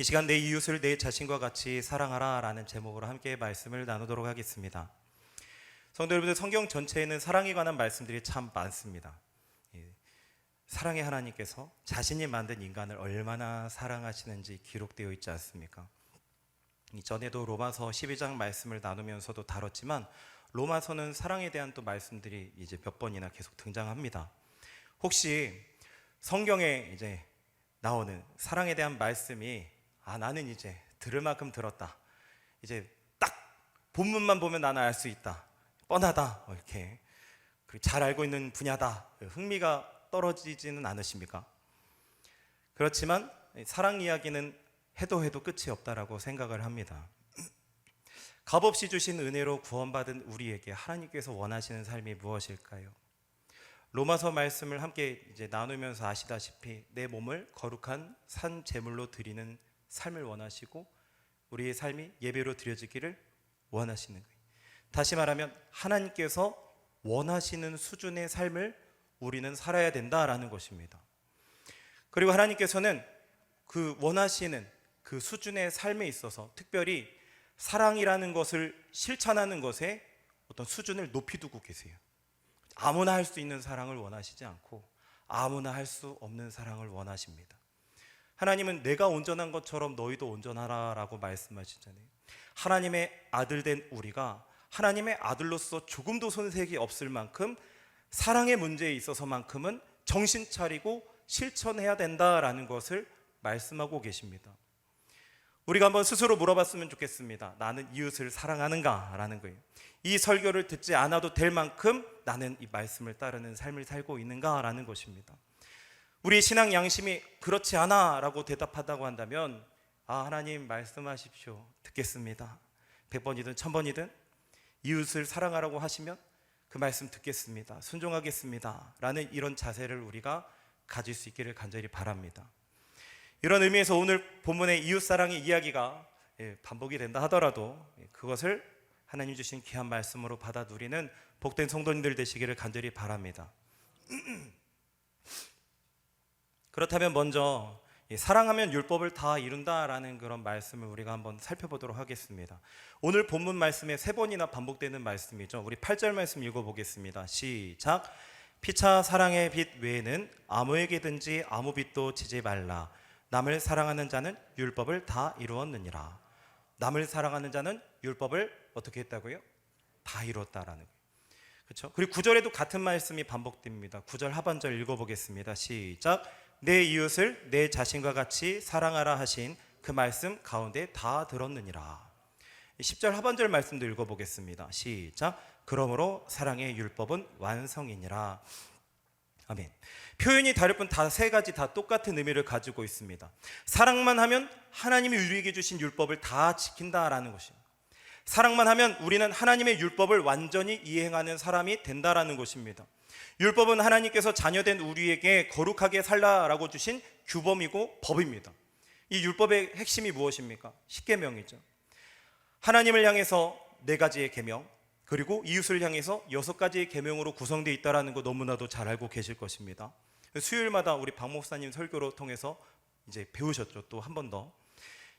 이 시간 내 이웃을 내 자신과 같이 사랑하라 라는 제목으로 함께 말씀을 나누도록 하겠습니다. 성도 여러분들, 성경 전체에는 사랑에 관한 말씀들이 참 많습니다. 사랑의 하나님께서 자신이 만든 인간을 얼마나 사랑하시는지 기록되어 있지 않습니까? 이전에도 로마서 12장 말씀을 나누면서도 다뤘지만 로마서는 사랑에 대한 또 말씀들이 이제 몇 번이나 계속 등장합니다. 혹시 성경에 이제 나오는 사랑에 대한 말씀이 나는 이제 들을 만큼 들었다, 이제 딱 본문만 보면 나는 알 수 있다, 뻔하다, 이렇게 잘 알고 있는 분야다, 흥미가 떨어지지는 않으십니까? 그렇지만 사랑 이야기는 해도 끝이 없다라고 생각을 합니다. 값없이 주신 은혜로 구원받은 우리에게 하나님께서 원하시는 삶이 무엇일까요? 로마서 말씀을 함께 이제 나누면서 아시다시피 내 몸을 거룩한 산 제물로 드리는 삶을 원하시고 우리의 삶이 예배로 드려지기를 원하시는 거예요. 다시 말하면 하나님께서 원하시는 수준의 삶을 우리는 살아야 된다라는 것입니다. 그리고 하나님께서는 그 원하시는 그 수준의 삶에 있어서 특별히 사랑이라는 것을 실천하는 것에 어떤 수준을 높이 두고 계세요. 아무나 할 수 있는 사랑을 원하시지 않고 아무나 할 수 없는 사랑을 원하십니다. 하나님은 내가 온전한 것처럼 너희도 온전하라 라고 말씀하시잖아요. 하나님의 아들 된 우리가 하나님의 아들로서 조금도 손색이 없을 만큼 사랑의 문제에 있어서만큼은 정신 차리고 실천해야 된다라는 것을 말씀하고 계십니다. 우리가 한번 스스로 물어봤으면 좋겠습니다. 나는 이웃을 사랑하는가? 라는 거예요. 이 설교를 듣지 않아도 될 만큼 나는 이 말씀을 따르는 삶을 살고 있는가? 라는 것입니다. 우리 신앙 양심이 그렇지 않아 라고 대답하다고 한다면 하나님 말씀하십시오, 듣겠습니다. 100번이든 1000번이든 이웃을 사랑하라고 하시면 그 말씀 듣겠습니다, 순종하겠습니다 라는 이런 자세를 우리가 가질 수 있기를 간절히 바랍니다. 이런 의미에서 오늘 본문의 이웃사랑의 이야기가 반복이 된다 하더라도 그것을 하나님 주신 귀한 말씀으로 받아 누리는 복된 성도님들 되시기를 간절히 바랍니다. 그렇다면 먼저 사랑하면 율법을 다 이룬다라는 그런 말씀을 우리가 한번 살펴보도록 하겠습니다. 오늘 본문 말씀에 3번이나 반복되는 말씀이죠. 우리 8절 말씀 읽어보겠습니다. 시작. 피차 사랑의 빛 외에는 아무에게든지 아무 빛도 지지 말라. 남을 사랑하는 자는 율법을 다 이루었느니라. 남을 사랑하는 자는 율법을 어떻게 했다고요? 다 이뤘다라는 거예요. 그렇죠? 그리고 9절에도 같은 말씀이 반복됩니다. 9절 하반절 읽어보겠습니다. 시작. 내 이웃을 내 자신과 같이 사랑하라 하신 그 말씀 가운데 다 들었느니라. 10절 하반절 말씀도 읽어보겠습니다. 시작. 그러므로 사랑의 율법은 완성이니라. 아멘. 표현이 다를 뿐 다 세 가지 다 똑같은 의미를 가지고 있습니다. 사랑만 하면 하나님이 우리에게 주신 율법을 다 지킨다라는 것입니다. 사랑만 하면 우리는 하나님의 율법을 완전히 이행하는 사람이 된다라는 것입니다. 율법은 하나님께서 자녀된 우리에게 거룩하게 살라라고 주신 규범이고 법입니다. 이 율법의 핵심이 무엇입니까? 10계명이죠. 하나님을 향해서 4가지의 계명, 그리고 이웃을 향해서 6가지의 계명으로 구성되어 있다는 거 너무나도 잘 알고 계실 것입니다. 수요일마다 우리 박 목사님 설교로 통해서 이제 배우셨죠. 또 한 번 더.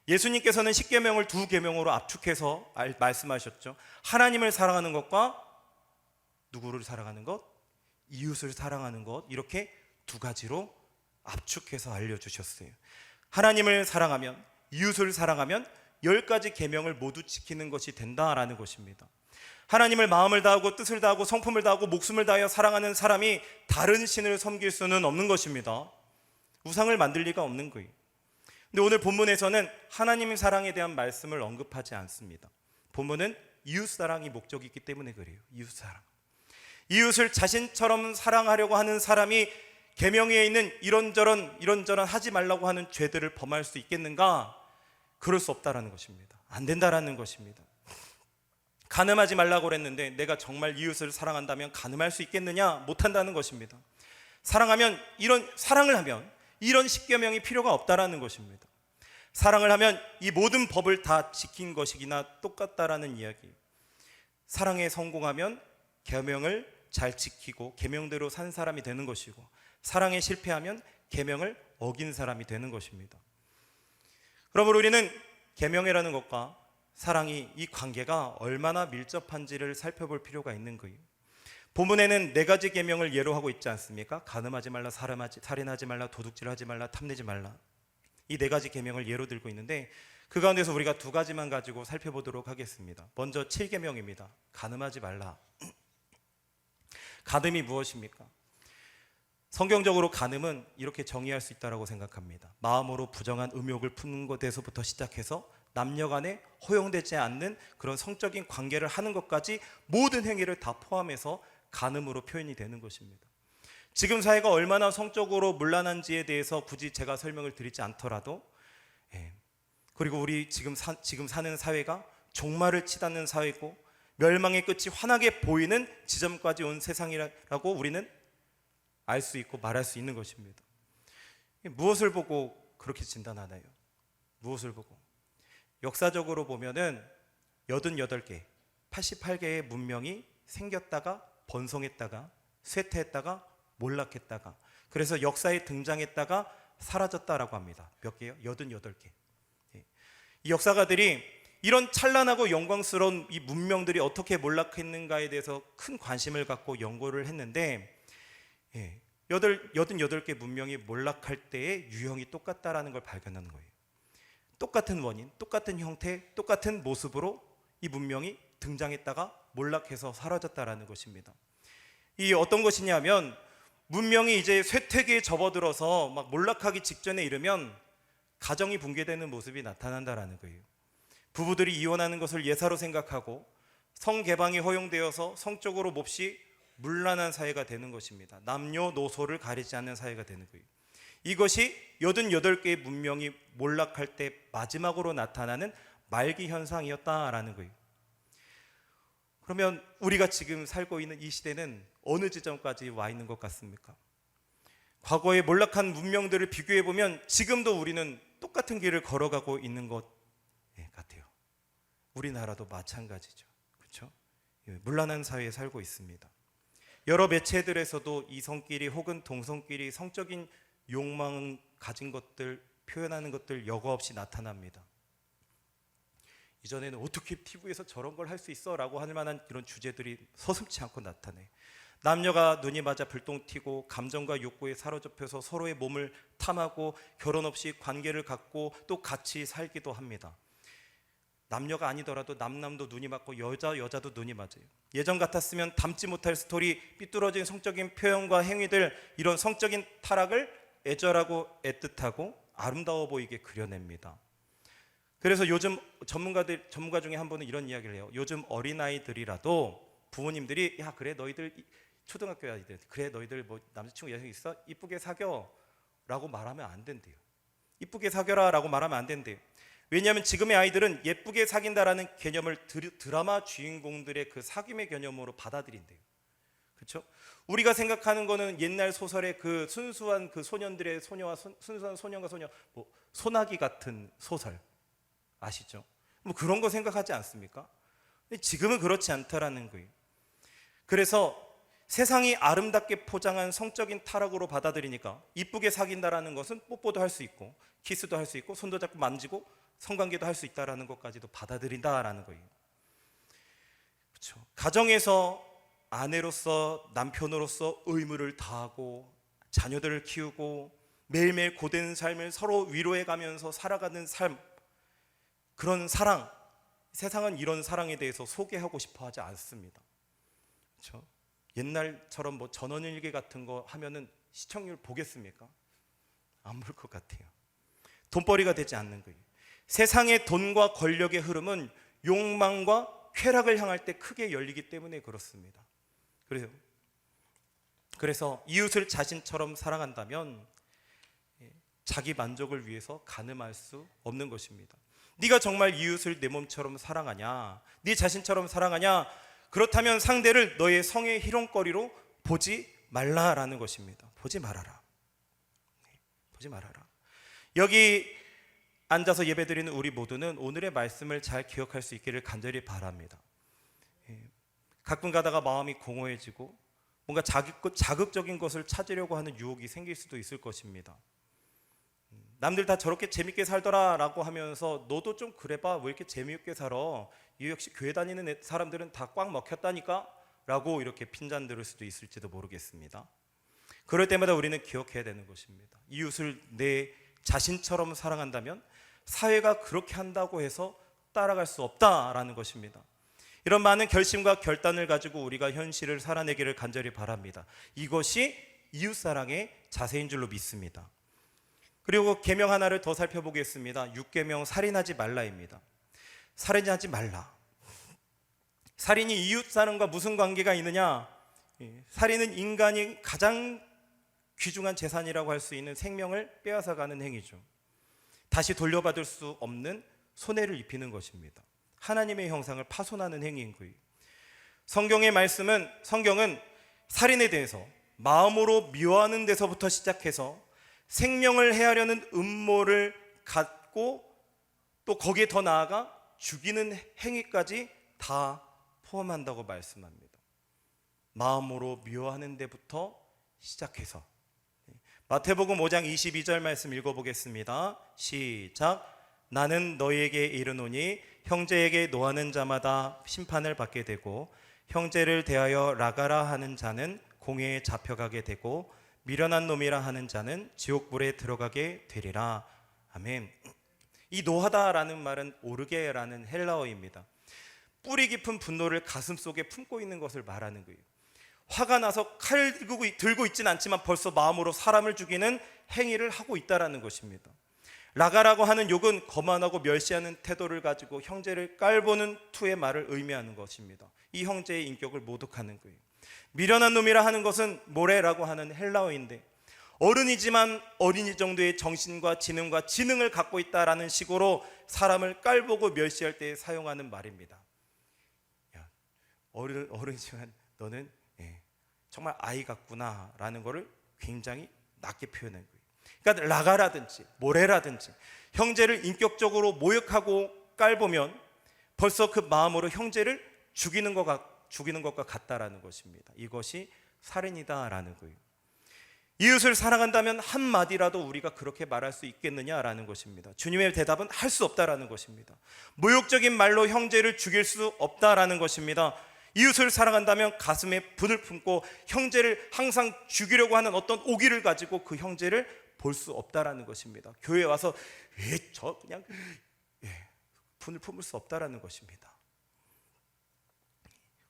예수님께서는 10계명을 2계명으로 압축해서 말씀하셨죠. 하나님을 사랑하는 것과 누구를 사랑하는 것? 이웃을 사랑하는 것. 이렇게 2가지로 압축해서 알려주셨어요. 하나님을 사랑하면, 이웃을 사랑하면 10가지 계명을 모두 지키는 것이 된다라는 것입니다. 하나님을 마음을 다하고 뜻을 다하고 성품을 다하고 목숨을 다하여 사랑하는 사람이 다른 신을 섬길 수는 없는 것입니다. 우상을 만들 리가 없는 거예요. 근데 오늘 본문에서는 하나님의 사랑에 대한 말씀을 언급하지 않습니다. 본문은 이웃사랑이 목적이 있기 때문에 그래요. 이웃사랑. 이웃을 자신처럼 사랑하려고 하는 사람이 계명에 있는 이런저런 하지 말라고 하는 죄들을 범할 수 있겠는가? 그럴 수 없다라는 것입니다. 안 된다라는 것입니다. 간음하지 말라고 그랬는데 내가 정말 이웃을 사랑한다면 간음할 수 있겠느냐? 못한다는 것입니다. 사랑을 하면 이런 10계명이 필요가 없다라는 것입니다. 사랑을 하면 이 모든 법을 다 지킨 것이기나 똑같다라는 이야기. 사랑에 성공하면 계명을 잘 지키고 계명대로 산 사람이 되는 것이고, 사랑에 실패하면 계명을 어긴 사람이 되는 것입니다. 그러므로 우리는 계명이라는 것과 사랑이 이 관계가 얼마나 밀접한지를 살펴볼 필요가 있는 거예요. 본문에는 4가지 계명을 예로 하고 있지 않습니까? 간음하지 말라, 살인하지 말라, 도둑질하지 말라, 탐내지 말라. 이 4가지 계명을 예로 들고 있는데 그 가운데서 우리가 2가지만 가지고 살펴보도록 하겠습니다. 먼저 7계명입니다. 간음하지 말라. 간음이 무엇입니까? 성경적으로 간음은 이렇게 정의할 수 있다고 생각합니다. 마음으로 부정한 음욕을 품는 것에서부터 시작해서 남녀 간에 허용되지 않는 그런 성적인 관계를 하는 것까지 모든 행위를 다 포함해서 간음으로 표현이 되는 것입니다. 지금 사회가 얼마나 성적으로 문란한지에 대해서 굳이 제가 설명을 드리지 않더라도, 그리고 우리 지금 사는 사회가 종말을 치닫는 사회고 멸망의 끝이 환하게 보이는 지점까지 온 세상이라고 우리는 알 수 있고 말할 수 있는 것입니다. 무엇을 보고 그렇게 진단하나요? 무엇을 보고? 역사적으로 보면은 88개, 88개의 문명이 생겼다가 번성했다가 쇠퇴했다가 몰락했다가, 그래서 역사에 등장했다가 사라졌다라고 합니다. 몇 개요? 88개. 이 역사가들이 이런 찬란하고 영광스러운 이 문명들이 어떻게 몰락했는가에 대해서 큰 관심을 갖고 연구를 했는데, 88개 문명이 몰락할 때의 유형이 똑같다라는 걸 발견하는 거예요. 똑같은 원인, 똑같은 형태, 똑같은 모습으로 이 문명이 등장했다가 몰락해서 사라졌다라는 것입니다. 이 어떤 것이냐면, 문명이 이제 쇠퇴기에 접어들어서 막 몰락하기 직전에 이르면 가정이 붕괴되는 모습이 나타난다라는 거예요. 부부들이 이혼하는 것을 예사로 생각하고 성개방이 허용되어서 성적으로 몹시 문란한 사회가 되는 것입니다. 남녀노소를 가리지 않는 사회가 되는 거예요. 이것이 88개의 문명이 몰락할 때 마지막으로 나타나는 말기 현상이었다라는 거예요. 그러면 우리가 지금 살고 있는 이 시대는 어느 지점까지 와 있는 것 같습니까? 과거의 몰락한 문명들을 비교해 보면 지금도 우리는 똑같은 길을 걸어가고 있는 것 같아요. 우리나라도 마찬가지죠. 그렇죠? 문란한 사회에 살고 있습니다. 여러 매체들에서도 이성끼리 혹은 동성끼리 성적인 욕망 가진 것들, 표현하는 것들 여과 없이 나타납니다. 이전에는 어떻게 TV에서 저런 걸 할 수 있어? 라고 할 만한 그런 주제들이 서슴지 않고 나타내. 남녀가 눈이 맞아 불똥 튀고 감정과 욕구에 사로잡혀서 서로의 몸을 탐하고 결혼 없이 관계를 갖고 또 같이 살기도 합니다. 남녀가 아니더라도 남남도 눈이 맞고 여자도 눈이 맞아요. 예전 같았으면 담지 못할 스토리, 삐뚤어진 성적인 표현과 행위들, 이런 성적인 타락을 애절하고 애틋하고 아름다워 보이게 그려냅니다. 그래서 요즘 전문가 중에 한 분은 이런 이야기를 해요. 요즘 어린아이들이라도 부모님들이 야 그래 너희들 초등학교 아이들 그래 너희들 뭐 남자친구 여자친구 있어? 이쁘게 사겨 라고 말하면 안 된대요. 이쁘게 사겨라 라고 말하면 안 된대요. 왜냐하면 지금의 아이들은 예쁘게 사귄다라는 개념을 드라마 주인공들의 그 사귐의 개념으로 받아들인대요. 그렇죠? 우리가 생각하는 거는 옛날 소설의 그 순수한 그 소년들의 소녀와 순수한 소년과 소녀, 뭐 소나기 같은 소설 아시죠? 뭐 그런 거 생각하지 않습니까? 지금은 그렇지 않다라는 거예요. 그래서 세상이 아름답게 포장한 성적인 타락으로 받아들이니까 이쁘게 사귄다라는 것은 뽀뽀도 할 수 있고 키스도 할 수 있고 손도 잡고 만지고 성관계도 할 수 있다라는 것까지도 받아들인다라는 거예요. 그렇죠? 가정에서 아내로서 남편으로서 의무를 다하고 자녀들을 키우고 매일매일 고된 삶을 서로 위로해 가면서 살아가는 삶, 그런 사랑, 세상은 이런 사랑에 대해서 소개하고 싶어 하지 않습니다. 그렇죠? 옛날처럼 뭐 전원일기 같은 거 하면은 시청률 보겠습니까? 안 볼 것 같아요. 돈벌이가 되지 않는 거예요. 세상의 돈과 권력의 흐름은 욕망과 쾌락을 향할 때 크게 열리기 때문에 그렇습니다. 그래서 이웃을 자신처럼 사랑한다면 자기 만족을 위해서 간음할 수 없는 것입니다. 네가 정말 이웃을 내 몸처럼 사랑하냐? 네 자신처럼 사랑하냐? 그렇다면 상대를 너의 성의 희롱거리로 보지 말라라는 것입니다. 보지 말아라. 보지 말아라. 여기 앉아서 예배드리는 우리 모두는 오늘의 말씀을 잘 기억할 수 있기를 간절히 바랍니다. 가끔 가다가 마음이 공허해지고 뭔가 자극적인 것을 찾으려고 하는 유혹이 생길 수도 있을 것입니다. 남들 다 저렇게 재밌게 살더라 라고 하면서 너도 좀 그래봐, 왜 이렇게 재미있게 살아, 이 역시 교회 다니는 사람들은 다 꽉 먹혔다니까 라고 이렇게 핀잔 들을 수도 있을지도 모르겠습니다. 그럴 때마다 우리는 기억해야 되는 것입니다. 이웃을 내 자신처럼 사랑한다면 사회가 그렇게 한다고 해서 따라갈 수 없다라는 것입니다. 이런 많은 결심과 결단을 가지고 우리가 현실을 살아내기를 간절히 바랍니다. 이것이 이웃사랑의 자세인 줄로 믿습니다. 그리고 계명 하나를 더 살펴보겠습니다. 6계명 살인하지 말라입니다. 살인하지 말라. 살인이 이웃사랑과 무슨 관계가 있느냐? 살인은 인간이 가장 귀중한 재산이라고 할 수 있는 생명을 빼앗아가는 행위죠. 다시 돌려받을 수 없는 손해를 입히는 것입니다. 하나님의 형상을 파손하는 행위인 거예요. 성경은 살인에 대해서 마음으로 미워하는 데서부터 시작해서 생명을 해하려는 음모를 갖고 또 거기에 더 나아가 죽이는 행위까지 다 포함한다고 말씀합니다. 마음으로 미워하는 데부터 시작해서. 마태복음 5장 22절 말씀 읽어보겠습니다. 시작. 나는 너희에게 이르노니 형제에게 노하는 자마다 심판을 받게 되고 형제를 대하여 라가라 하는 자는 공회에 잡혀가게 되고 미련한 놈이라 하는 자는 지옥불에 들어가게 되리라. 아멘. 이 노하다라는 말은 오르게라는 헬라어입니다. 뿌리 깊은 분노를 가슴속에 품고 있는 것을 말하는 거예요. 화가 나서 칼 들고 있진 않지만 벌써 마음으로 사람을 죽이는 행위를 하고 있다라는 것입니다. 라가라고 하는 욕은 거만하고 멸시하는 태도를 가지고 형제를 깔보는 투의 말을 의미하는 것입니다. 이 형제의 인격을 모독하는 거예요. 미련한 놈이라 하는 것은 모레라고 하는 헬라어인데 어른이지만 어린이 정도의 정신과 지능을 갖고 있다라는 식으로 사람을 깔보고 멸시할 때 사용하는 말입니다. 야, 어른이지만 너는 정말 아이 같구나 라는 것을 굉장히 낮게 표현한 거예요. 그러니까 라가라든지 모래라든지 형제를 인격적으로 모욕하고 깔보면 벌써 그 마음으로 형제를 죽이는 것과 같다라는 것입니다. 이것이 살인이다라는 거예요. 이웃을 사랑한다면 한마디라도 우리가 그렇게 말할 수 있겠느냐라는 것입니다. 주님의 대답은 할 수 없다라는 것입니다. 모욕적인 말로 형제를 죽일 수 없다라는 것입니다. 이웃을 사랑한다면 가슴에 분을 품고 형제를 항상 죽이려고 하는 어떤 오기를 가지고 그 형제를 볼 수 없다라는 것입니다. 교회에 와서 분을 품을 수 없다라는 것입니다.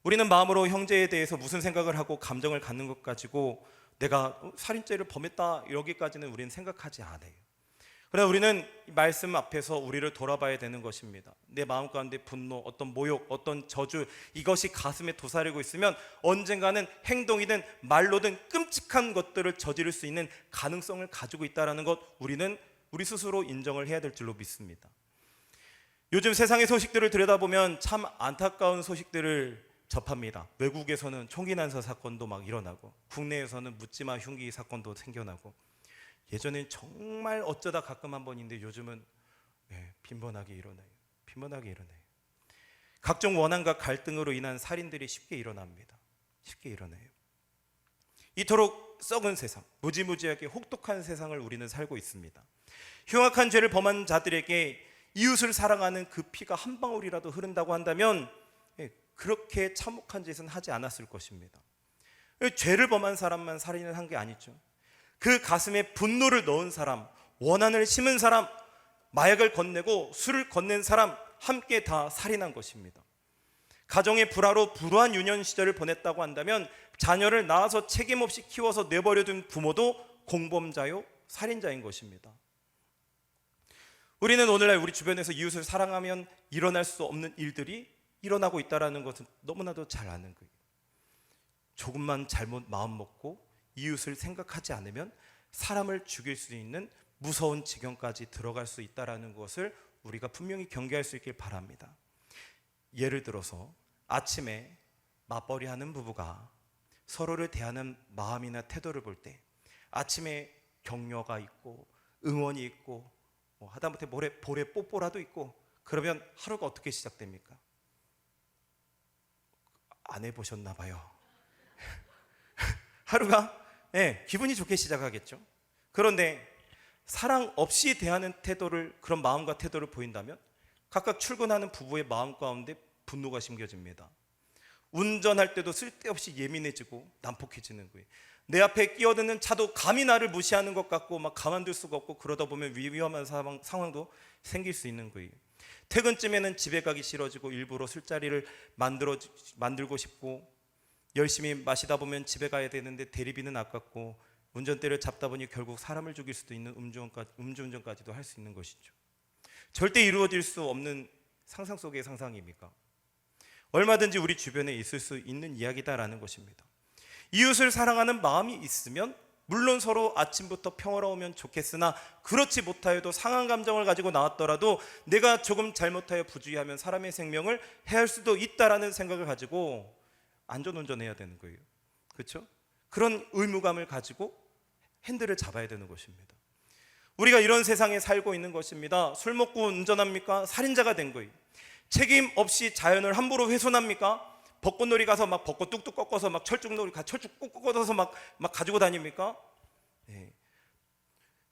우리는 마음으로 형제에 대해서 무슨 생각을 하고 감정을 갖는 것 가지고 내가 살인죄를 범했다 여기까지는 우리는 생각하지 않아요. 그러나 우리는 말씀 앞에서 우리를 돌아봐야 되는 것입니다. 내 마음 가운데 분노, 어떤 모욕, 어떤 저주, 이것이 가슴에 도사리고 있으면 언젠가는 행동이든 말로든 끔찍한 것들을 저지를 수 있는 가능성을 가지고 있다는 것, 우리는 우리 스스로 인정을 해야 될 줄로 믿습니다. 요즘 세상의 소식들을 들여다보면 참 안타까운 소식들을 접합니다. 외국에서는 총기 난사 사건도 막 일어나고 국내에서는 묻지마 흉기 사건도 생겨나고, 예전엔 정말 어쩌다 가끔 한 번인데 요즘은 빈번하게 일어나요. 각종 원한과 갈등으로 인한 살인들이 쉽게 일어납니다. 이토록 썩은 세상, 무지무지하게 혹독한 세상을 우리는 살고 있습니다. 흉악한 죄를 범한 자들에게 이웃을 사랑하는 그 피가 한 방울이라도 흐른다고 한다면 그렇게 참혹한 짓은 하지 않았을 것입니다. 죄를 범한 사람만 살인을 한 게 아니죠. 그 가슴에 분노를 넣은 사람, 원한을 심은 사람, 마약을 건네고 술을 건넨 사람 함께 다 살인한 것입니다. 가정의 불화로 불우한 유년 시절을 보냈다고 한다면 자녀를 낳아서 책임 없이 키워서 내버려둔 부모도 공범자요, 살인자인 것입니다. 우리는 오늘날 우리 주변에서 이웃을 사랑하면 일어날 수 없는 일들이 일어나고 있다는 것은 너무나도 잘 아는 거예요. 조금만 잘못 마음 먹고 이웃을 생각하지 않으면 사람을 죽일 수 있는 무서운 지경까지 들어갈 수 있다는 것을 우리가 분명히 경계할 수 있길 바랍니다. 예를 들어서 아침에 맞벌이하는 부부가 서로를 대하는 마음이나 태도를 볼 때 아침에 격려가 있고 응원이 있고 하다못해 볼에 뽀뽀라도 있고, 그러면 하루가 어떻게 시작됩니까? 안 해보셨나 봐요. 하루가 기분이 좋게 시작하겠죠. 그런데 사랑 없이 대하는 태도를, 그런 마음과 태도를 보인다면 각각 출근하는 부부의 마음 가운데 분노가 심겨집니다. 운전할 때도 쓸데없이 예민해지고 난폭해지는 거예요. 내 앞에 끼어드는 차도 감히 나를 무시하는 것 같고 막 가만둘 수가 없고, 그러다 보면 위험한 상황도 생길 수 있는 거예요. 퇴근쯤에는 집에 가기 싫어지고 일부러 술자리를 만들고 싶고, 열심히 마시다 보면 집에 가야 되는데 대리비는 아깝고, 운전대를 잡다 보니 결국 사람을 죽일 수도 있는 음주운전까지도 할 수 있는 것이죠. 절대 이루어질 수 없는 상상 속의 상상입니까? 얼마든지 우리 주변에 있을 수 있는 이야기다라는 것입니다. 이웃을 사랑하는 마음이 있으면 물론 서로 아침부터 평화로우면 좋겠으나, 그렇지 못하여도 상한 감정을 가지고 나왔더라도 내가 조금 잘못하여 부주의하면 사람의 생명을 해할 수도 있다라는 생각을 가지고 안전운전해야 되는 거예요. 그렇죠? 그런 의무감을 가지고 핸들을 잡아야 되는 것입니다. 우리가 이런 세상에 살고 있는 것입니다. 술 먹고 운전합니까? 살인자가 된 거예요. 책임 없이 자연을 함부로 훼손합니까? 벚꽃놀이 가서 막 벚꽃 뚝뚝 꺾어서 막 철쭉놀이 철쭉 꾹꾹 걷어서 막 가지고 다닙니까? 예.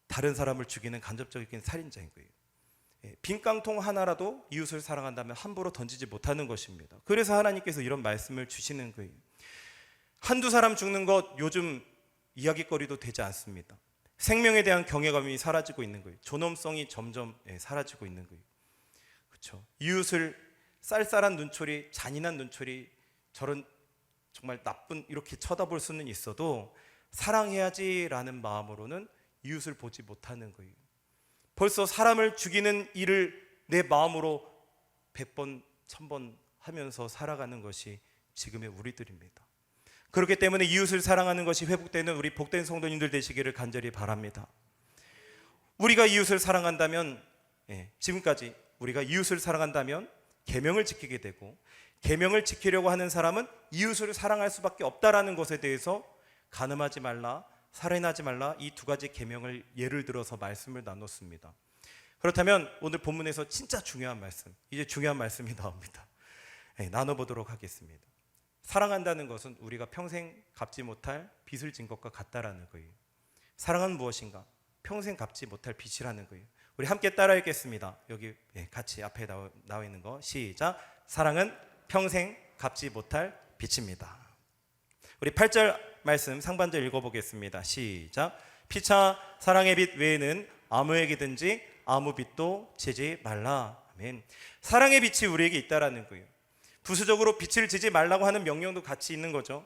다른 사람을 죽이는 간접적인 살인자인 거예요. 예. 빈 깡통 하나라도 이웃을 사랑한다면 함부로 던지지 못하는 것입니다. 그래서 하나님께서 이런 말씀을 주시는 거예요. 한두 사람 죽는 것 요즘 이야기거리도 되지 않습니다. 생명에 대한 경외감이 사라지고 있는 거예요. 존엄성이 점점 사라지고 있는 거예요. 그렇죠? 이웃을 쌀쌀한 눈초리, 잔인한 눈초리, 저런 정말 나쁜 이렇게 쳐다볼 수는 있어도 사랑해야지라는 마음으로는 이웃을 보지 못하는 거예요. 벌써 사람을 죽이는 일을 내 마음으로 100번, 1000번 하면서 살아가는 것이 지금의 우리들입니다. 그렇기 때문에 이웃을 사랑하는 것이 회복되는 우리 복된 성도님들 되시기를 간절히 바랍니다. 우리가 이웃을 사랑한다면, 지금까지 우리가 이웃을 사랑한다면 계명을 지키게 되고, 계명을 지키려고 하는 사람은 이웃을 사랑할 수밖에 없다라는 것에 대해서 간음하지 말라, 살인하지 말라, 이 두 가지 계명을 예를 들어서 말씀을 나눴습니다. 그렇다면 오늘 본문에서 진짜 중요한 말씀, 이제 중요한 말씀이 나옵니다. 나눠보도록 하겠습니다. 사랑한다는 것은 우리가 평생 갚지 못할 빚을 진 것과 같다라는 거예요. 사랑은 무엇인가? 평생 갚지 못할 빚이라는 거예요. 우리 함께 따라 읽겠습니다. 여기 같이 앞에 나와 있는 거 시작. 사랑은 평생 갚지 못할 빚입니다. 우리 8절 말씀 상반절 읽어보겠습니다. 시작. 피차 사랑의 빚 외에는 아무에게든지 아무 빚도 지지 말라. 아멘. 사랑의 빚이 우리에게 있다라는 거예요. 부수적으로 빚을 지지 말라고 하는 명령도 같이 있는 거죠.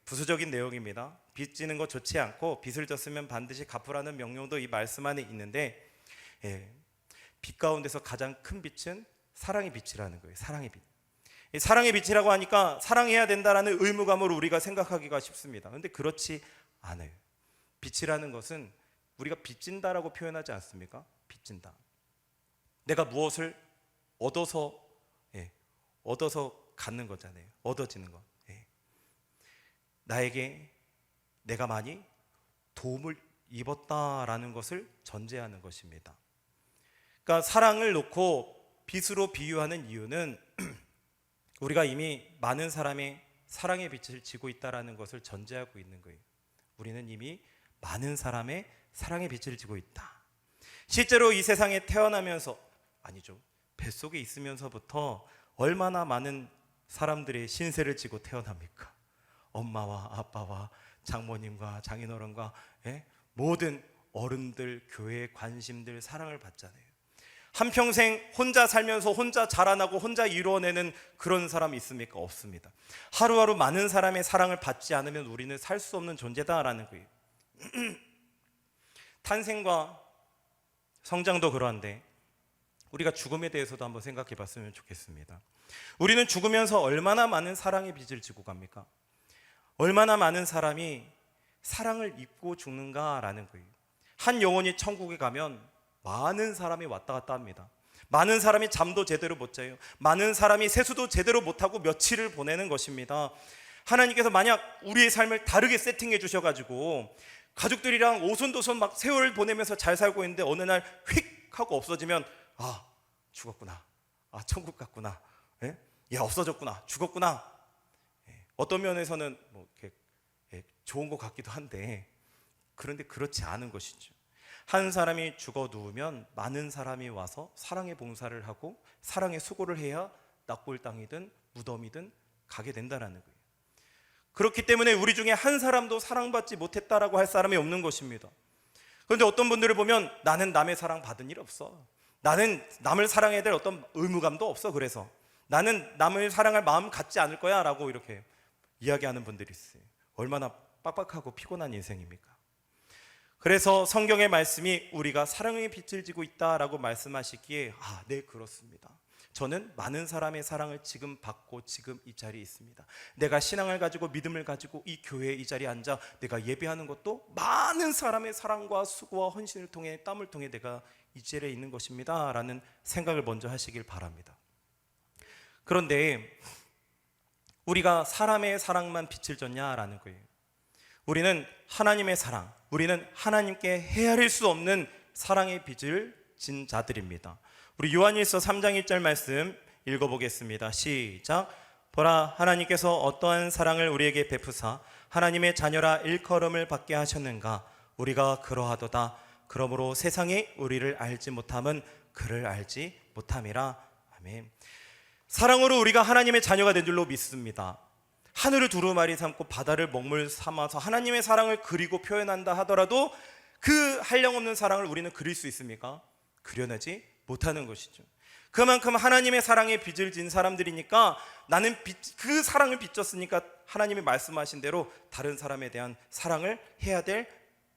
부수적인 내용입니다. 빚 지는 거 좋지 않고 빚을 졌으면 반드시 갚으라는 명령도 이 말씀 안에 있는데, 빚 가운데서 가장 큰 빚은 사랑의 빚이라는 거예요. 사랑의 빚. 사랑의 빚이라고 하니까 사랑해야 된다라는 의무감으로 우리가 생각하기가 쉽습니다. 그런데 그렇지 않아요. 빚이라는 것은 우리가 빚진다라고 표현하지 않습니까? 빚진다. 내가 무엇을 얻어서 갖는 거잖아요. 얻어지는 것. 나에게 내가 많이 도움을 입었다라는 것을 전제하는 것입니다. 그러니까 사랑을 놓고 빚으로 비유하는 이유는 우리가 이미 많은 사람의 사랑의 빚을 지고 있다라는 것을 전제하고 있는 거예요. 우리는 이미 많은 사람의 사랑의 빚을 지고 있다. 실제로 이 세상에 태어나면서, 아니죠, 뱃속에 있으면서부터 얼마나 많은 사람들의 신세를 지고 태어납니까? 엄마와 아빠와 장모님과 장인어른과 모든 어른들, 교회의 관심들, 사랑을 받잖아요. 한평생 혼자 살면서 혼자 자라나고 혼자 이루어내는 그런 사람이 있습니까? 없습니다. 하루하루 많은 사람의 사랑을 받지 않으면 우리는 살 수 없는 존재다라는 거예요. 탄생과 성장도 그러한데 우리가 죽음에 대해서도 한번 생각해 봤으면 좋겠습니다. 우리는 죽으면서 얼마나 많은 사랑의 빚을 지고 갑니까? 얼마나 많은 사람이 사랑을 잊고 죽는가라는 거예요. 한 영혼이 천국에 가면 많은 사람이 왔다 갔다 합니다. 많은 사람이 잠도 제대로 못 자요. 많은 사람이 세수도 제대로 못하고 며칠을 보내는 것입니다. 하나님께서 만약 우리의 삶을 다르게 세팅해 주셔가지고 가족들이랑 오손도손 막 세월을 보내면서 잘 살고 있는데 어느 날 휙 하고 없어지면, 아, 죽었구나, 아, 천국 갔구나, 야, 없어졌구나, 죽었구나. 어떤 면에서는 뭐 이렇게 좋은 것 같기도 한데, 그런데 그렇지 않은 것이죠. 한 사람이 죽어 누우면 많은 사람이 와서 사랑의 봉사를 하고 사랑의 수고를 해야 납골 땅이든 무덤이든 가게 된다라는 거예요. 그렇기 때문에 우리 중에 한 사람도 사랑받지 못했다라고 할 사람이 없는 것입니다. 그런데 어떤 분들을 보면 나는 남의 사랑 받은 일 없어, 나는 남을 사랑해야 될 어떤 의무감도 없어, 그래서 나는 남을 사랑할 마음 갖지 않을 거야 라고 이렇게 이야기하는 분들이 있어요. 얼마나 빡빡하고 피곤한 인생입니까? 그래서 성경의 말씀이 우리가 사랑의 빛을 지고 있다라고 말씀하시기에 네, 그렇습니다. 저는 많은 사람의 사랑을 지금 받고 지금 이 자리에 있습니다. 내가 신앙을 가지고 믿음을 가지고 이 교회에 이 자리에 앉아 내가 예배하는 것도 많은 사람의 사랑과 수고와 헌신을 통해, 땀을 통해 내가 이 자리에 있는 것입니다 라는 생각을 먼저 하시길 바랍니다. 그런데 우리가 사람의 사랑만 빛을 줬냐라는 거예요. 우리는 하나님의 사랑, 우리는 하나님께 헤아릴 수 없는 사랑의 빛을 진 자들입니다. 우리 요한일서 3장 1절 말씀 읽어보겠습니다. 시작. 보라, 하나님께서 어떠한 사랑을 우리에게 베푸사 하나님의 자녀라 일컬음을 받게 하셨는가. 우리가 그러하도다. 그러므로 세상이 우리를 알지 못함은 그를 알지 못함이라. 아멘. 사랑으로 우리가 하나님의 자녀가 된 줄로 믿습니다. 하늘을 두루마리 삼고 바다를 먹물 삼아서 하나님의 사랑을 그리고 표현한다 하더라도 그 한량없는 사랑을 우리는 그릴 수 있습니까? 그려내지 못하는 것이죠. 그만큼 하나님의 사랑에 빚을 진 사람들이니까 나는 그 사랑을 빚졌으니까 하나님이 말씀하신 대로 다른 사람에 대한 사랑을 해야 될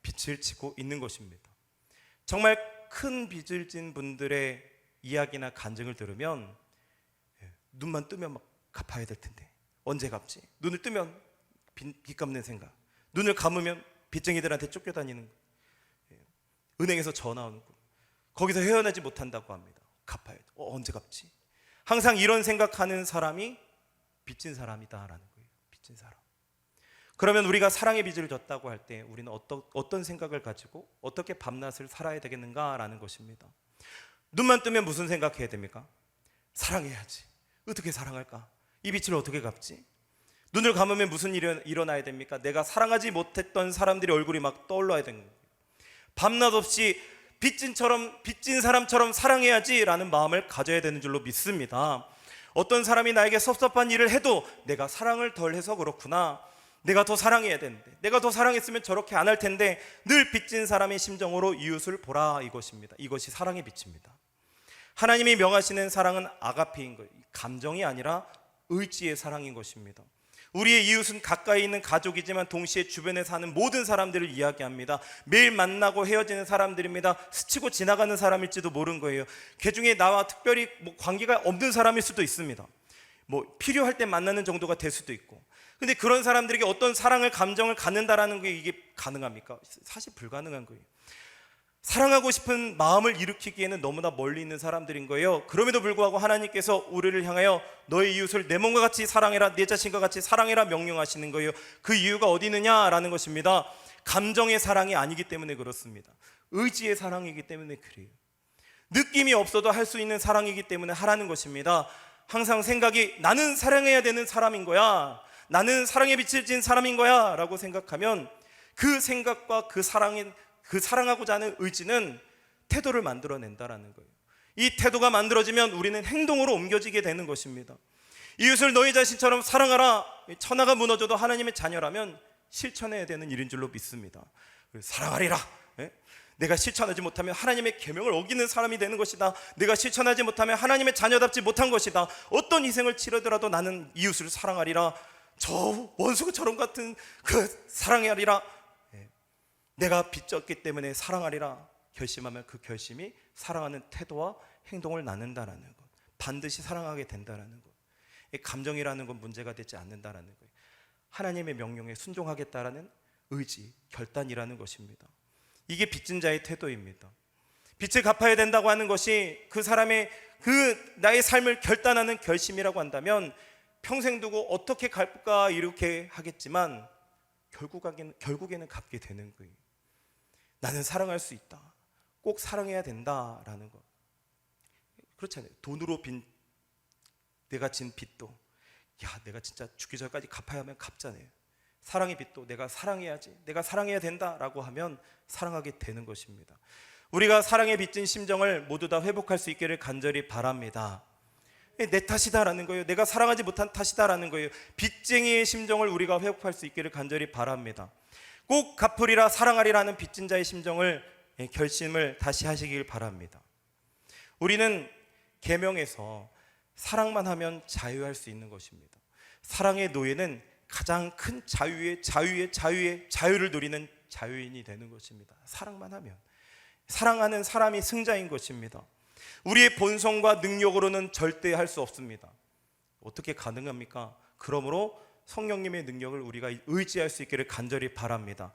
빚을 지고 있는 것입니다. 정말 큰 빚을 진 분들의 이야기나 간증을 들으면 눈만 뜨면 막 갚아야 될 텐데 언제 갚지? 눈을 뜨면 빚 갚는 생각, 눈을 감으면 빚쟁이들한테 쫓겨다니는 거, 은행에서 전화 오는 거, 거기서 헤어나지 못한다고 합니다. 갚아야 돼. 언제 갚지? 항상 이런 생각하는 사람이 빚진 사람이다라는 거예요. 빚진 사람. 그러면 우리가 사랑의 빚을 졌다고 할 때 우리는 어떤 생각을 가지고 어떻게 밤낮을 살아야 되겠는가라는 것입니다. 눈만 뜨면 무슨 생각해야 됩니까? 사랑해야지. 어떻게 사랑할까? 이 빚을 어떻게 갚지? 눈을 감으면 무슨 일이 일어나야 됩니까? 내가 사랑하지 못했던 사람들의 얼굴이 막 떠올라야 되는 거예요. 밤낮 없이 빚진 사람처럼 사랑해야지 라는 마음을 가져야 되는 줄로 믿습니다. 어떤 사람이 나에게 섭섭한 일을 해도 내가 사랑을 덜 해서 그렇구나, 내가 더 사랑해야 되는데, 내가 더 사랑했으면 저렇게 안 할 텐데, 늘 빚진 사람의 심정으로 이웃을 보라, 이것입니다. 이것이 사랑의 빛입니다. 하나님이 명하시는 사랑은 아가페인 거예요. 감정이 아니라 의지의 사랑인 것입니다. 우리의 이웃은 가까이 있는 가족이지만 동시에 주변에 사는 모든 사람들을 이야기합니다. 매일 만나고 헤어지는 사람들입니다. 스치고 지나가는 사람일지도 모르는 거예요. 그 중에 나와 특별히 관계가 없는 사람일 수도 있습니다. 필요할 때 만나는 정도가 될 수도 있고. 근데 그런 사람들에게 어떤 사랑을, 감정을 갖는다라는 게 이게 가능합니까? 사실 불가능한 거예요. 사랑하고 싶은 마음을 일으키기에는 너무나 멀리 있는 사람들인 거예요. 그럼에도 불구하고 하나님께서 우리를 향하여 너의 이웃을 내 몸과 같이 사랑해라, 내 자신과 같이 사랑해라 명령하시는 거예요. 그 이유가 어디 있느냐라는 것입니다. 감정의 사랑이 아니기 때문에 그렇습니다. 의지의 사랑이기 때문에 그래요. 느낌이 없어도 할 수 있는 사랑이기 때문에 하라는 것입니다. 항상 생각이 나는 사랑해야 되는 사람인 거야, 나는 사랑에 빛을 진 사람인 거야 라고 생각하면 그 생각과 그 사랑하고자 하는 의지는 태도를 만들어낸다라는 거예요. 이 태도가 만들어지면 우리는 행동으로 옮겨지게 되는 것입니다. 이웃을 너희 자신처럼 사랑하라. 천하가 무너져도 하나님의 자녀라면 실천해야 되는 일인 줄로 믿습니다. 사랑하리라. 내가 실천하지 못하면 하나님의 계명을 어기는 사람이 되는 것이다. 내가 실천하지 못하면 하나님의 자녀답지 못한 것이다. 어떤 희생을 치르더라도 나는 이웃을 사랑하리라. 저 원수처럼 같은 그 사랑하리라. 내가 빚졌기 때문에 사랑하리라 결심하면 그 결심이 사랑하는 태도와 행동을 낳는다라는 것, 반드시 사랑하게 된다라는 것, 감정이라는 건 문제가 되지 않는다라는 거예요. 하나님의 명령에 순종하겠다라는 의지, 결단이라는 것입니다. 이게 빚진 자의 태도입니다. 빚을 갚아야 된다고 하는 것이 그 사람의 나의 삶을 결단하는 결심이라고 한다면 평생 두고 어떻게 갚을까 이렇게 하겠지만 결국에는 갚게 되는 거예요. 나는 사랑할 수 있다, 꼭 사랑해야 된다라는 것. 그렇잖아요. 돈으로 내가 진 빚도 내가 진짜 죽기 전까지 갚아야 하면 갚잖아요. 사랑의 빛도 내가 사랑해야지, 내가 사랑해야 된다라고 하면 사랑하게 되는 것입니다. 우리가 사랑에 빚진 심정을 모두 다 회복할 수 있기를 간절히 바랍니다. 내 탓이다라는 거예요. 내가 사랑하지 못한 탓이다라는 거예요. 빚쟁이의 심정을 우리가 회복할 수 있기를 간절히 바랍니다. 꼭 갚으리라 사랑하리라는 빚진 자의 심정을, 결심을 다시 하시길 바랍니다. 우리는 계명에서 사랑만 하면 자유할 수 있는 것입니다. 사랑의 노예는 가장 큰 자유를 누리는 자유인이 되는 것입니다. 사랑만 하면, 사랑하는 사람이 승자인 것입니다. 우리의 본성과 능력으로는 절대 할 수 없습니다. 어떻게 가능합니까? 그러므로 성령님의 능력을 우리가 의지할 수 있기를 간절히 바랍니다.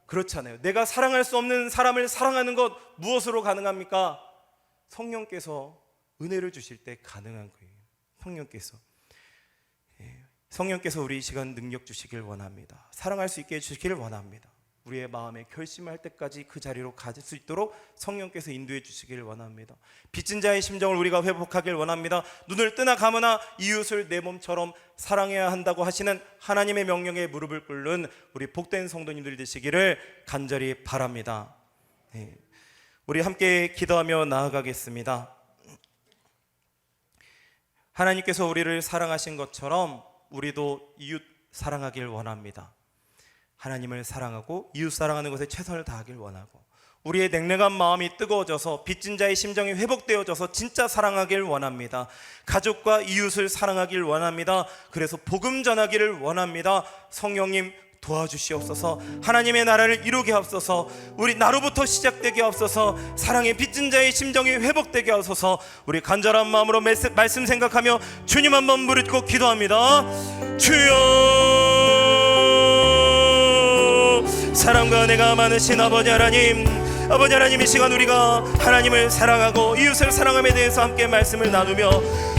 그렇잖아요. 내가 사랑할 수 없는 사람을 사랑하는 것 무엇으로 가능합니까? 성령께서 은혜를 주실 때 가능한 거예요. 성령께서 우리 이 시간 능력 주시길 원합니다. 사랑할 수 있게 해주시기를 원합니다. 우리의 마음에 결심할 때까지 그 자리로 가질 수 있도록 성령께서 인도해 주시기를 원합니다. 빚진 자의 심정을 우리가 회복하길 원합니다. 눈을 뜨나 감으나 이웃을 내 몸처럼 사랑해야 한다고 하시는 하나님의 명령에 무릎을 꿇는 우리 복된 성도님들 되시기를 간절히 바랍니다. 우리 함께 기도하며 나아가겠습니다. 하나님께서 우리를 사랑하신 것처럼 우리도 이웃 사랑하길 원합니다. 하나님을 사랑하고 이웃 사랑하는 것에 최선을 다하길 원하고, 우리의 냉랭한 마음이 뜨거워져서 빚진 자의 심정이 회복되어져서 진짜 사랑하길 원합니다. 가족과 이웃을 사랑하길 원합니다. 그래서 복음 전하기를 원합니다. 성령님 도와주시옵소서. 하나님의 나라를 이루게 하옵소서. 우리 나로부터 시작되게 하옵소서. 사랑의 빚진 자의 심정이 회복되게 하옵소서. 우리 간절한 마음으로 말씀 생각하며 주님 한번 부르고 기도합니다. 주여, 사랑과 은혜가 많으신 아버지 하나님, 아버지 하나님, 이 시간 우리가 하나님을 사랑하고 이웃을 사랑함에 대해서 함께 말씀을 나누며,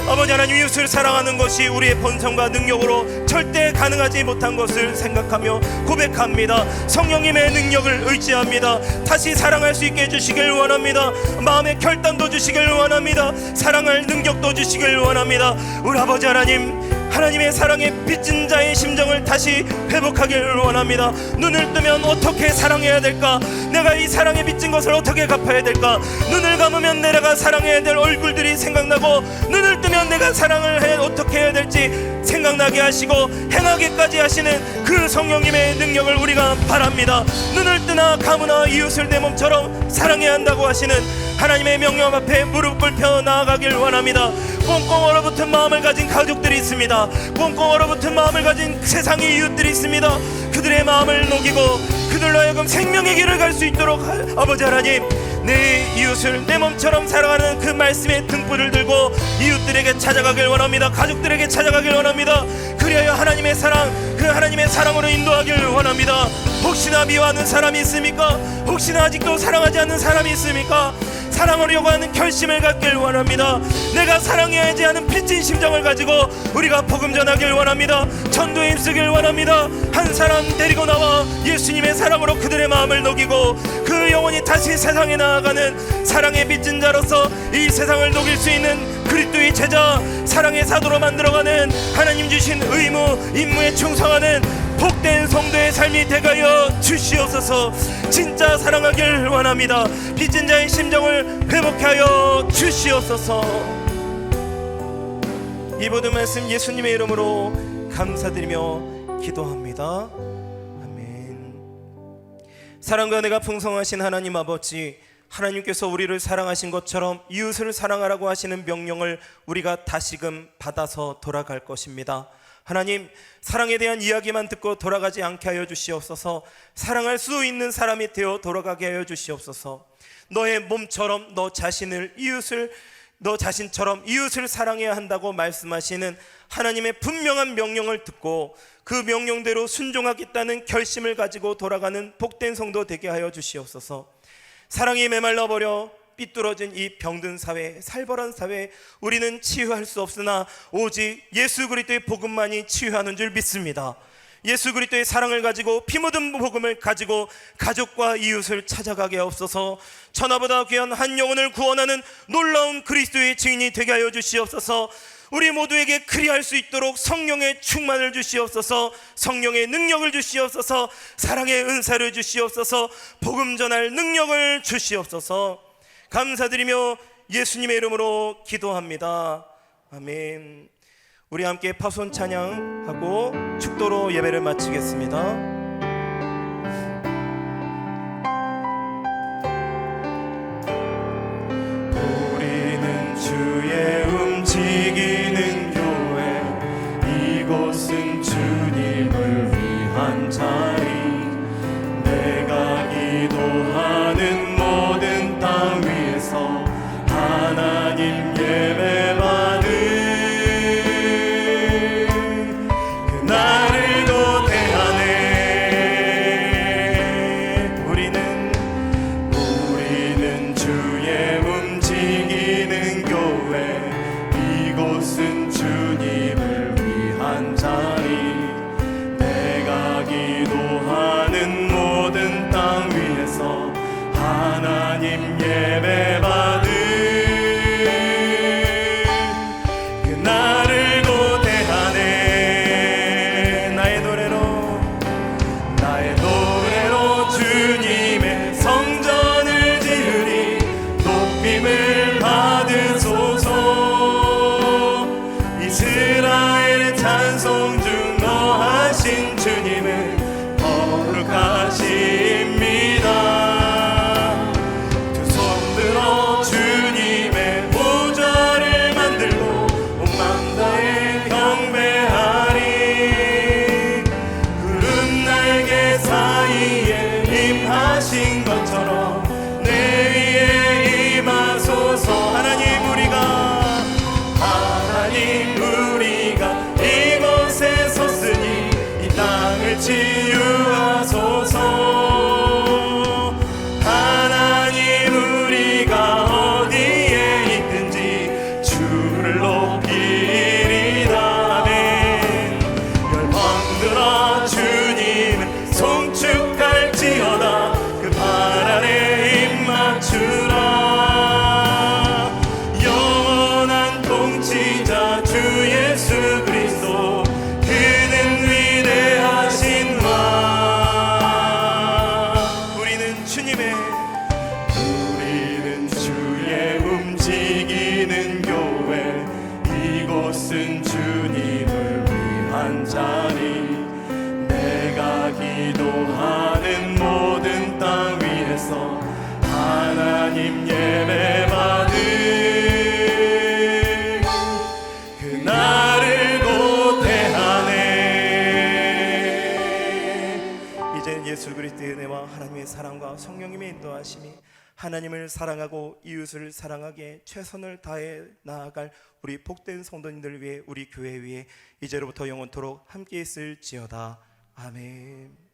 아버지 하나님, 이웃을 사랑하는 것이 우리의 본성과 능력으로 절대 가능하지 못한 것을 생각하며 고백합니다. 성령님의 능력을 의지합니다. 다시 사랑할 수 있게 해주시길 원합니다. 마음의 결단도 주시길 원합니다. 사랑할 능력도 주시길 원합니다. 우리 아버지 하나님, 하나님의 사랑에 빚진 자의 심정을 다시 회복하기를 원합니다. 눈을 뜨면 어떻게 사랑해야 될까? 내가 이 사랑에 빚진 것을 어떻게 갚아야 될까? 눈을 감으면 내가 사랑해야 될 얼굴들이 생각나고, 눈을 뜨면 내가 사랑을 어떻게 해야 될지 생각나게 하시고 행하게까지 하시는 그 성령님의 능력을 우리가 바랍니다. 눈을 뜨나 감으나 이웃을 내 몸처럼 사랑해야 한다고 하시는 하나님의 명령 앞에 무릎 꿇혀 나아가길 원합니다. 꽁꽁 얼어붙은 마음을 가진 가족들이 있습니다. 꽁꽁 얼어붙은 마음을 가진 세상의 이웃들이 있습니다. 그들의 마음을 녹이고 그들로 하여금 생명의 길을 갈 수 있도록 아버지 하나님, 내 이웃을 내 몸처럼 사랑하는 그 말씀의 등불을 들고 이웃들에게 찾아가길 원합니다. 가족들에게 찾아가길 원합니다. 그리하여 하나님의 사랑, 그 하나님의 사랑으로 인도하길 원합니다. 혹시나 미워하는 사람이 있습니까? 혹시나 아직도 사랑하지 않는 사람이 있습니까? 사랑하려고 하는 결심을 갖길 원합니다. 내가 사랑해야지 하는 빚진 심정을 가지고 우리가 복음 전하길 원합니다. 전도에 힘쓰길 원합니다. 한 사람 데리고 나와 예수님의 사랑으로 그들의 마음을 녹이고 그 영혼이 다시 세상에 나아가는 사랑의 빚진 자로서 이 세상을 녹일 수 있는 그리스도의 제자, 사랑의 사도로 만들어가는 하나님 주신 의무, 임무에 충성하는 복된 성도의 삶이 되가여 주시옵소서. 진짜 사랑하길 원합니다. 빚진 자의 심정을 회복하여 주시옵소서. 이 모든 말씀 예수님의 이름으로 감사드리며 기도합니다. 아멘. 사랑과 은혜가 풍성하신 하나님 아버지, 하나님께서 우리를 사랑하신 것처럼 이웃을 사랑하라고 하시는 명령을 우리가 다시금 받아서 돌아갈 것입니다. 하나님, 사랑에 대한 이야기만 듣고 돌아가지 않게 하여 주시옵소서. 사랑할 수 있는 사람이 되어 돌아가게 하여 주시옵소서. 너의 몸처럼 너 자신처럼 이웃을 사랑해야 한다고 말씀하시는 하나님의 분명한 명령을 듣고 그 명령대로 순종하겠다는 결심을 가지고 돌아가는 복된 성도 되게 하여 주시옵소서. 사랑이 메말라버려 삐뚤어진 이 병든 사회, 살벌한 사회, 우리는 치유할 수 없으나 오직 예수 그리스도의 복음만이 치유하는 줄 믿습니다. 예수 그리스도의 사랑을 가지고 피 묻은 복음을 가지고 가족과 이웃을 찾아가게 하옵소서. 천하보다 귀한 한 영혼을 구원하는 놀라운 그리스도의 증인이 되게 하여 주시옵소서. 우리 모두에게 그리할 수 있도록 성령의 충만을 주시옵소서. 성령의 능력을 주시옵소서. 사랑의 은사를 주시옵소서. 복음 전할 능력을 주시옵소서. 감사드리며 예수님의 이름으로 기도합니다. 아멘. 우리 함께 파손 찬양하고 축도로 예배를 마치겠습니다. 우리는 주의 움직이는 교회, 이곳은 주님을 위한 자리. 내가 기도하는 모든 땅 위에서 하나님 예배받은 그날을 고대하네. 우리는 주의 움직이는 교회, 이곳은 주님을 위한 자리. 내가 기도하는 모든 땅 위에서 하나님 예배받은 그날을 고대하네. 나의 노래로 주님의 성전을 지으리. 높임을 받으소서. 이스라엘의 찬송 중 거하신 주님은 거룩하십니다. 주님의 보좌를 만들고 온 맘 다해 경배하리. 구름 날개 사이에 임하신 것처럼 내 위에 임하소서. 하나님 우리가 이곳에 섰으니 이 땅을 치유하소서. 우리는 주의 움직이는 교회, 이곳은 주님을 위한 자리. 내가 기도하는 모든 땅 위에서 하나님 예배받은 그날을 고대하네. 이제는 예수 그리스도의 은혜와 하나님의 사랑과 성령님의 인도하심이 하나님을 사랑하고 이웃을 사랑하기에 최선을 다해 나아갈 우리 복된 성도님들 위해, 우리 교회 위에 이제로부터 영원토록 함께 있을지어다. 아멘.